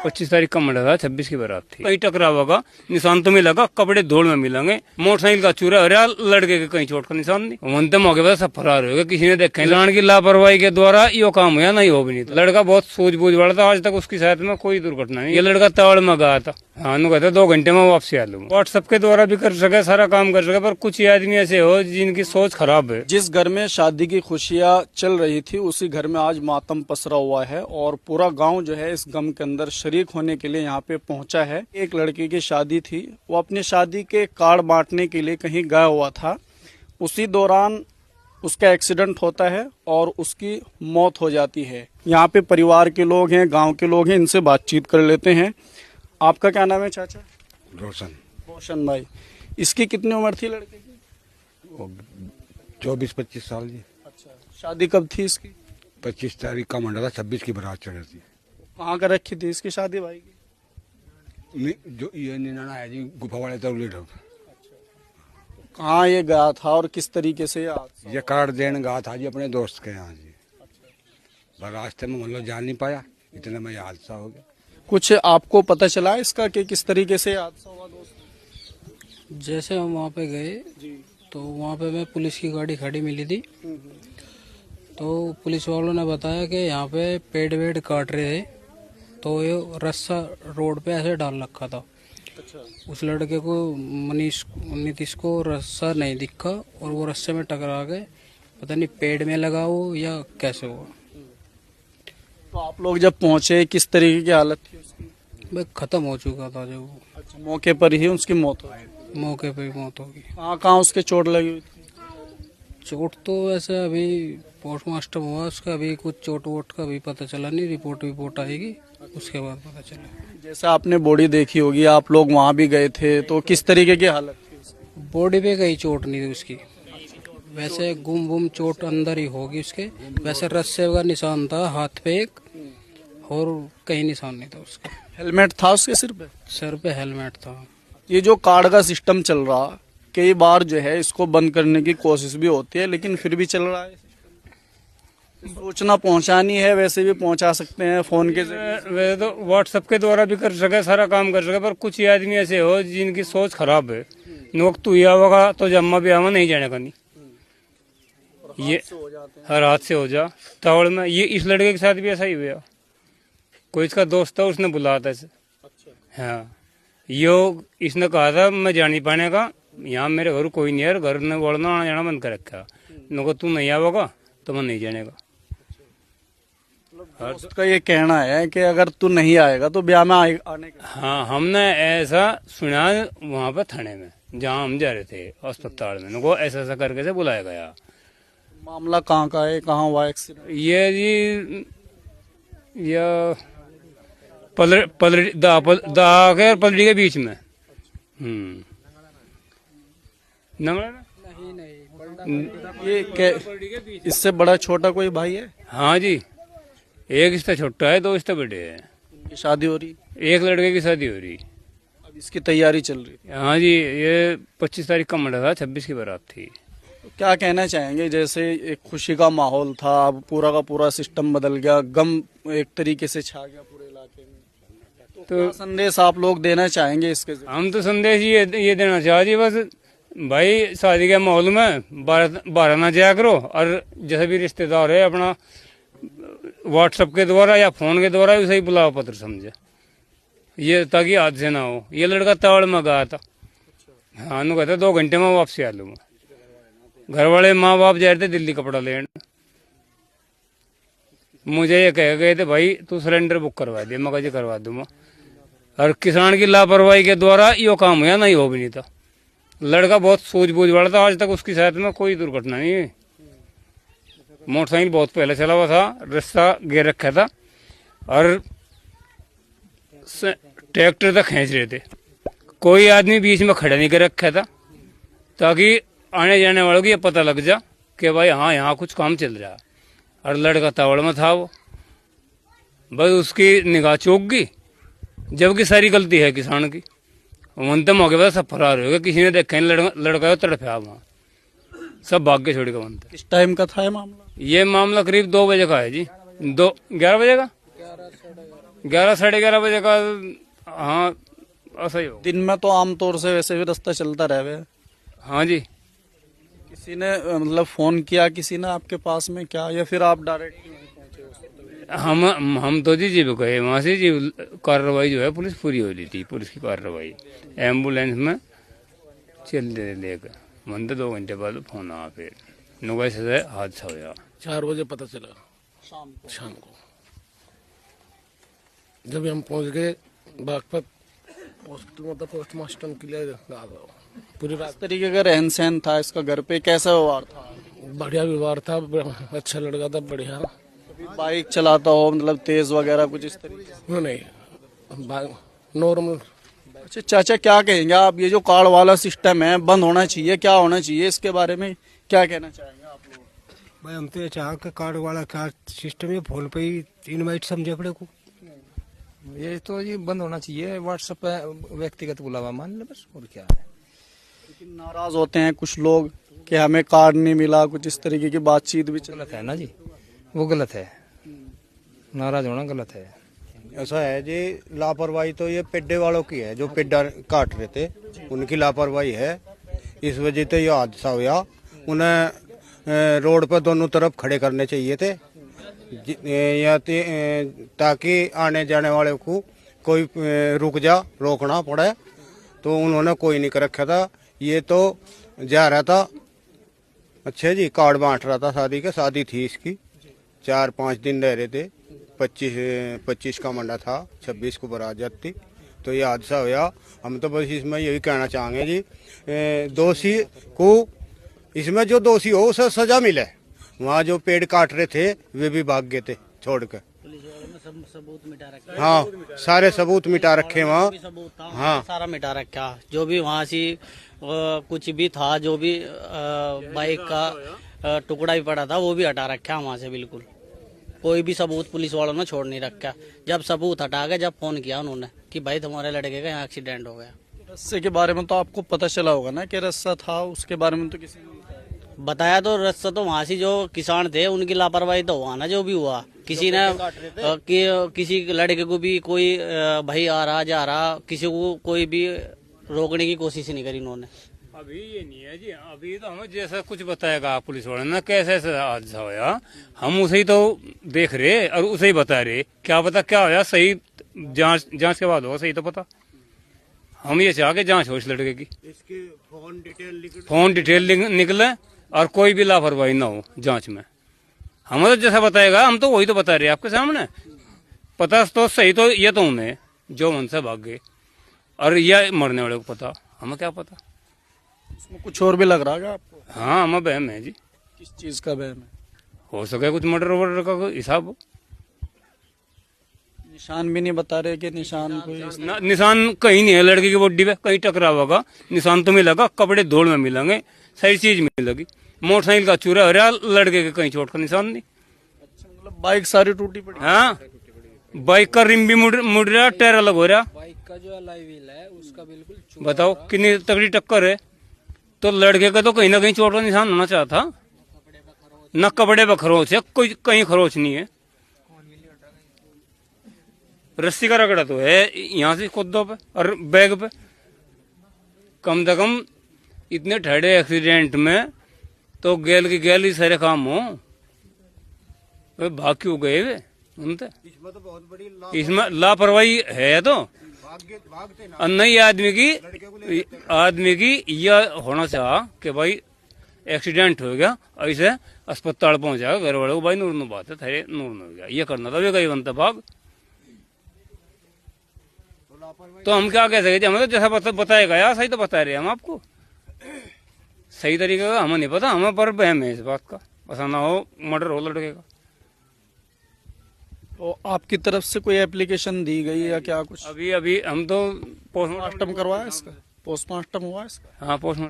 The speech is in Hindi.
25 तारीख का मंडा था, 26 की बारात थी। कहीं टकराव होगा, निशान तो मिलेगा, कपड़े धूल में मिलेंगे, मोटरसाइकिल का चूरा अरे लड़के के कहीं चोट का निशान नहीं। वनते मौके पर सब फरार हो गए, किसी ने देखा। लान की लापरवाही के द्वारा यो काम हुआ, नहीं हो भी नहीं। लड़का बहुत सूझबूझ वाला था, आज तक उसकी साथ में कोई दुर्घटना नहीं। ये लड़का तावड़ में गया था, हाँ कहते 2 घंटे में वापसी आ लूंगा। व्हाट्सएप के द्वारा भी कर सके, सारा काम कर सके, पर कुछ आदमी ऐसे हो जिनकी सोच खराब है। जिस घर में शादी की खुशियां चल रही थी उसी घर में आज मातम पसरा हुआ है और पूरा गांव जो है इस गम के अंदर शरीक होने के लिए यहाँ पे पहुंचा है। एक लड़की की शादी थी, वो अपनी शादी के कार्ड बांटने के लिए कहीं गया हुआ था। उसी दौरान उसका एक्सीडेंट होता है और उसकी मौत हो जाती है। यहाँ पे परिवार के लोग हैं, गाँव के लोग हैं, इनसे बातचीत कर लेते हैं। आपका क्या नाम है चाचा? रोशन। रोशन भाई, इसकी कितनी उम्र थी लड़के की? 24-25 साल जी। अच्छा, शादी कब थी इसकी? 25 तारीख का मंडा था, 26 की बारात चढ़ी थी। कहाँ कर रखी थी इसकी शादी भाई की? जो ये निनाना है जी, गुफा वाले तौली ढोक। कहाँ ये गया था और किस तरीके से ये कार्ड देने गया था जी अपने दोस्त के यहाँ जी। पर रास्ते में मतलब जान नहीं पाया, इतने में ये हादसा हो गया। कुछ आपको पता चला इसका कि किस तरीके से हादसा हुआ दोस्त? जैसे हम वहाँ पे गए तो वहाँ पे मैं पुलिस की गाड़ी खड़ी मिली थी, तो पुलिस वालों ने बताया कि यहाँ पे पेड़ वेड़ काट रहे थे, तो ये रस्सा रोड पे ऐसे डाल रखा था। अच्छा। उस लड़के को नीतीश को रस्सा नहीं दिखा और वो रस्से में टकरा गए, पता नहीं पेड़ में लगा हो या कैसे हुआ। तो आप लोग जब पहुंचे किस तरीके की हालत थी उसकी? भाई खत्म हो चुका था जब वो। अच्छा, मौके पर ही उसकी मौत हो गई? मौके पे ही मौत होगी। कहाँ उसके चोट लगी हुई थी? चोट तो वैसे अभी पोस्टमार्टम हुआ उसका, अभी कुछ चोट वोट का भी पता चला नहीं। रिपोर्ट आएगी उसके बाद पता चलेगा। जैसे आपने बॉडी देखी होगी, आप लोग वहाँ भी गए थे, तो किस तरीके की हालत थी उसकी? बॉडी पे कहीं चोट नहीं थी उसकी, वैसे गुम चोट अंदर ही होगी उसके। वैसे रस्से का निशान था हाथ पे एक, और कहीं निशान नहीं था उसका। हेलमेट था उसके सिर पे? सर पे हेलमेट था। ये जो कार्ड का सिस्टम चल रहा, कई बार जो है इसको बंद करने की कोशिश भी होती है, लेकिन फिर भी चल रहा है। सूचना पहुंचानी है वैसे भी पहुंचा सकते हैं फोन के जरिए। वैसे तो व्हाट्सएप के द्वारा भी कर सके, सारा काम कर सके, पर कुछ आदमी ऐसे हो जिनकी सोच खराब है। नोक तू या होगा तो जम्मा भी आवा नहीं जाने का नहीं, ये हर हाथ से हो जा तावड़ में। ये इस लड़के के साथ भी ऐसा ही हुआ। कोई इसका दोस्त था, उसने बुलाया था इसे। हाँ, यो इसने कहा था मैं जान नहीं पाने का, यहाँ मेरे घर कोई नहीं है, घर ने बोलना आना जाना बंद कर रखा। नको तू नहीं आवेगा तो मैं नहीं जाने का। दोस्त का ये कहना है कि अगर तू नहीं आएगा तो ब्याह में आने का। हाँ, हमने ऐसा सुना वहाँ पे थाने में जहाँ हम जा रहे थे अस्पताल में, नको ऐसा करके से बुलाया गया। मामला कहाँ का है, कहाँ हुआ एक्सीडेंट? ये जी ये पलड़ी के बीच में। ये इससे बड़ा छोटा कोई भाई है? हाँ जी, एक इससे छोटा है, 2 इससे बड़े हैं। शादी हो रही? एक लड़के की शादी हो रही, अब इसकी तैयारी चल रही? हाँ जी, ये 25 तारीख का मंडा था, 26 की बारात थी। तो क्या कहना चाहेंगे, जैसे एक खुशी का माहौल था, अब पूरा का पूरा सिस्टम बदल गया, गम एक तरीके से छा गया पूरे इलाके में, तो क्या संदेश आप लोग देना चाहेंगे इसके? हम तो संदेश ये देना चाहते बस भाई, शादी के माहौल में बाहर ना जाया करो, और जैसे भी रिश्तेदार है अपना व्हाट्सएप के द्वारा या फोन के द्वारा भी सही बुलावा पत्र समझे, ये ताकि हादसे ना हो। ये लड़का तावड़ में गया था, हाँ कहते 2 घंटे में वापसी आ लूंगा। घर वाले माँ बाप जा रहे थे दिल्ली कपड़ा लेने, मुझे ये कह गए थे भाई तू सिलेंडर बुक करवा दे, मैं जी करवा दूंगा। और किसान की लापरवाही के द्वारा यो काम हुआ, नहीं हो भी नहीं था। लड़का बहुत सूझबूझ वाला था, आज तक उसकी साथ में कोई दुर्घटना नहीं है। मोटरसाइकिल बहुत पहले चला हुआ था, रास्ता गिर रखा था और ट्रैक्टर तक खींच रहे थे। कोई आदमी बीच में खड़ा नहीं कर रखा था ताकि आने जाने वालों को ये पता लग जा कि भाई हाँ यहाँ कुछ काम चल रहा है। और लड़का तावड़ में था, वो बस उसकी निगाह चूक गई, जबकि सारी गलती है किसान की। वनते मौके पर सब फरार हो गए, किसी ने देखा नहीं। लड़का तड़फा वहाँ, सब भाग के छोड़ के वनते। किस टाइम का था ये मामला? ये मामला करीब 2 बजे का है जी, 11 बजे का। 11 साढ़े 11 बजे का। हाँ ऐसा ही हो। दिन में तो आमतौर से वैसे भी रास्ता चलता रहे। हाँ जी। किसी ने मतलब फोन किया किसी ने आपके पास में क्या, या फिर आप डायरेक्ट हम तो जी गए वहाँ से जी। कार्रवाई जो है पुलिस पूरी हो रही थी, पुलिस की कार्रवाई एम्बुलेंस में चल लेकर मन तो 2 घंटे बाद फोन आया। फिर नुगाई से हादसा हुआ। 4 बजे पता चला शाम को, जब हम पहुंच गए बागपत हॉस्पिटल, मतलब पोस्टमार्टम के लिए पूरी रात। किस तरीके का रहन सहन था इसका, घर पे कैसा व्यवहार था? बढ़िया व्यवहार था, अच्छा लड़का था, बढ़िया। बाइक चलाता हो मतलब तेज वगैरह कुछ इस तरीके से? नहीं, नॉर्मल। अच्छा चाचा क्या कहेंगे आप, ये जो कार्ड वाला सिस्टम है बंद होना चाहिए, क्या होना चाहिए इसके बारे में क्या कहना चाहेंगे आप लोग? भाई हम तो ये चाह के कार्ड वाला क्या सिस्टम है, फोन पे ही इनवाइट समझे अपने को। ये तो ये बंद होना चाहिए, व्हाट्सएप पे व्यक्तिगत बुलावा मान ले बस, और क्या है। लेकिन नाराज होते हैं कुछ लोग कि हमें कार्ड नहीं मिला, कुछ इस तरीके की बातचीत भी चल। गलत है ना जी, वो गलत है, नाराज होना गलत है। ऐसा है जी, लापरवाही तो ये पेड्डे वालों की है, जो पेड्डा काट रहे थे उनकी लापरवाही है। इस वजह से यह हादसा हुआ। उन्हें रोड पर दोनों तरफ खड़े करने चाहिए थे, या ताकि आने जाने वाले को कोई रुक जा रोकना पड़े, तो उन्होंने कोई नहीं कर रखा था। ये तो जा रहा था, अच्छा जी, कार्ड बांट रहा था शादी के, शादी थी इसकी, 4-5 दिन रह रहे थे, 25 का मंडा था, 26 को बारात जाती, तो ये हादसा हुआ। हम तो बस इसमें यही कहना चाहेंगे जी, दोषी को इसमें जो दोषी हो उसे सजा मिले। वहाँ जो पेड़ काट रहे थे वे भी भाग गए थे छोड़ कर। सबूत मिटा रखे। हाँ, सारे सबूत मिटा रखे वहाँ। हाँ, सारा मिटा रखा, जो भी वहाँ से कुछ भी था, जो भी बाइक का टुकड़ा भी पड़ा था वो भी हटा रखा वहाँ से। बिल्कुल कोई भी सबूत पुलिस वालों ने छोड़ नहीं रखा। जब सबूत हटा गए, जब फोन किया उन्होंने कि भाई तुम्हारे लड़के का यहाँ एक्सीडेंट हो गया। रस्से के बारे में तो आपको पता चला होगा ना कि रस्सा था, उसके बारे में तो किसी ने बताया तो रस्सा तो वहाँ से जो किसान थे उनकी लापरवाही तो हुआ ना, जो भी हुआ। किसी ने किसी लड़के को भी कोई भाई आ रहा जा रहा, किसी को कोई भी रोकने की कोशिश नहीं करी उन्होंने। अभी ये नहीं है जी, अभी तो हमें जैसा कुछ बताएगा पुलिस वाले ना कैसे हादसा होया, हम उसे ही तो देख रहे और उसे ही बता रहे। क्या पता क्या होया, सही जांच के बाद होगा सही तो पता। हम ये चाह के जांच हो इस लड़के की, इसके फोन डिटेल निकले और कोई भी लापरवाही ना हो जांच में। हमें तो जैसा बताएगा हम तो वही तो बता रहे आपके सामने। पता तो सही तो ये तो उन्हें जो मन से भाग गए, और यह मरने वाले को पता, हमें क्या पता। उसमें कुछ और भी लग रहा है आपको? हाँ हमें बहम है जी। किस चीज का बहम है? हो सके कुछ मर्डर वर्डर का कोई हिसाब हो। निशान भी नहीं बता रहे कि निशान कोई? निशान कहीं नहीं है लड़के की बॉडी पे, कहीं टकराव होगा निशान तो मिलेगा, कपड़े धूल में मिलेंगे, सारी चीज मिलेगी। मोटरसाइकिल का चूरा हो रहा, लड़के के कहीं चोट का निशान नहीं। अच्छा, मतलब बाइक सारी टूटी पड़ी? हाँ, बाइक का रिम भी मुड़ रहा, टायर अलग हो रहा। बाइक का जो अलॉय व्हील है उसका बिल्कुल बताओ कितनी तगड़ी टक्कर है। तो लड़के का तो कहीं ना कहीं चोट का निशान होना चाहता, न कपड़े पर खरोच है, कोई कहीं खरोच नहीं है। रस्सी का रगड़ा तो है यहाँ से खुदों पे और बैग पे। कम से कम इतने ठहरे एक्सीडेंट में तो गैल की गैल ही सारे काम हो, वे भाग क्यों गए वे उनसे? इसमें लापरवाही है तो और नहीं आदमी की यह होना चाह कि भाई एक्सीडेंट हो गया, ऐसे अस्पताल पहुंचाया घर वाले को, भाई नूर बात है थे नूर हो गया, ये करना था वे कहीं बनता भाग। तो हम क्या कह सकते, हमें तो जैसा बताएगा यार सही तो बता रहे हम आपको, सही तरीके का हमें नहीं पता। हमें पर बहम है इस बात का, ऐसा ना हो मर्डर हो लड़के का। तो आपकी तरफ से कोई एप्लीकेशन दी गई या क्या कुछ? अभी हम तो पोस्टमार्टम करवाया इसका? पोस्टमार्टम हुआ इसका? हाँ पोस्टमार्टम